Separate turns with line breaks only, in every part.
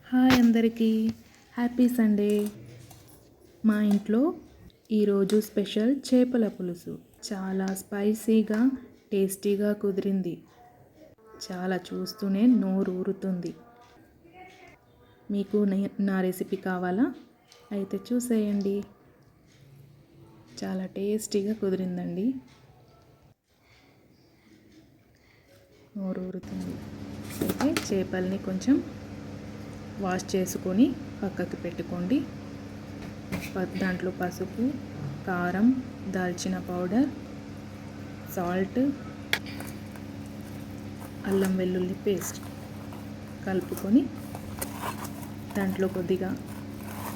Hi అందరికీ, happy Sunday. మా ఇంట్లో ఈరోజు స్పెషల్ చేపల పులుసు. చాలా స్పైసీగా టేస్టీగా కుదిరింది. చాలా చూస్తూనే నోరు ఊరుతుంది. మీకు నా రెసిపీ కావాలా? అయితే చూసేయండి. చాలా టేస్టీగా కుదిరిందండి. నోరు ఊరుతుంది. అయితే చేపల్ని కొంచెం వాష్ చేసుకొని పక్కకి పెట్టుకోండి. దాంట్లో పసుపు, కారం, దాల్చిన పౌడర్, సాల్ట్, అల్లం వెల్లుల్లి పేస్ట్ కలుపుకొని దాంట్లో కొద్దిగా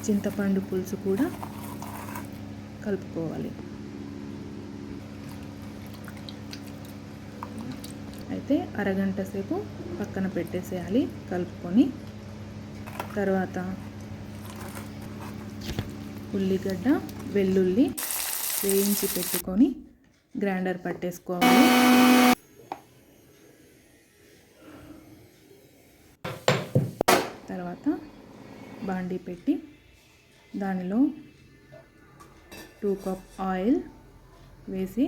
చింతపండు పులుసు కూడా కలుపుకోవాలి. అయితే అరగంట సేపు పక్కన పెట్టేసేయాలి కలుపుకొని. తర్వాత ఉల్లిగడ్డ, వెల్లుల్లి వేయించి పెట్టుకొని గ్రైండర్ పట్టేసుకోవాలి. తర్వాత బాండీ పెట్టి దానిలో 2 కప్ ఆయిల్ వేసి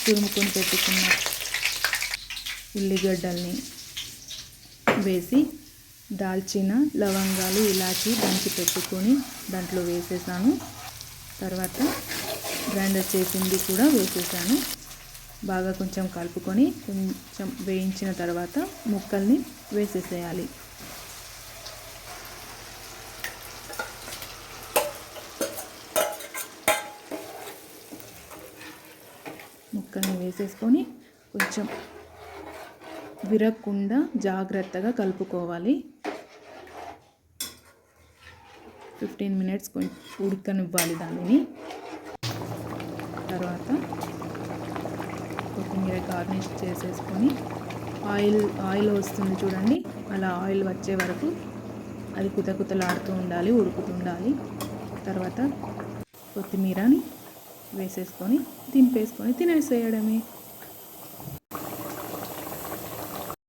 తురుముకొని పెట్టుకున్న ఉల్లిగడ్డల్ని వేసి దాల్చిన లవంగాలు, ఇలాచి దంచి పెట్టుకొని దాంట్లో వేసేసాను. తర్వాత గ్రైండర్ చేసింది కూడా వేసేసాను. బాగా కొంచెం కలుపుకొని కొంచెం వేయించిన తర్వాత ముక్కల్ని వేసేసేయాలి. ముక్కల్ని వేసేసుకొని కొంచెం విరగకుండా జాగ్రత్తగా కలుపుకోవాలి. 15 మినిట్స్ ఉడకనివ్వాలి దానిని. తర్వాత కొత్తిమీర గార్నిష్ చేసేసుకొని ఆయిల్ వస్తుంది చూడండి, అలా ఆయిల్ వచ్చే వరకు అది కుతకుతలాడుతూ ఉండాలి, ఉడుకుతుండాలి. తర్వాత కొత్తిమీరని వేసేసుకొని దింపేసుకొని తినేసేయడమే.